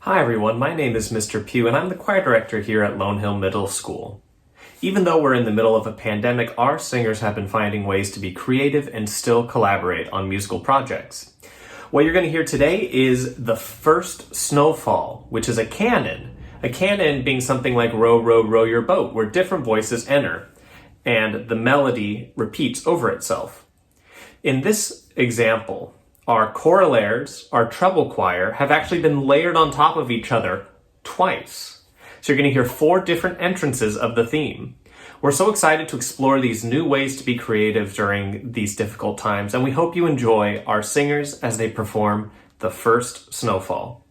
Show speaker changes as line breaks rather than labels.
Hi everyone, my name is Mr. Pugh and I'm the choir director here at Lone Hill Middle School. Even though we're in the middle of a pandemic, our singers have been finding ways to be creative and still collaborate on musical projects. What you're going to hear today is the first snowfall, which is a canon. A canon being something like row, row, row your boat, where different voices enter and the melody repeats over itself. In this example, our choralairs, our treble choir, have actually been layered on top of each other twice. So you're going to hear 4 different entrances of the theme. We're so excited to explore these new ways to be creative during these difficult times, and we hope you enjoy our singers as they perform the first snowfall.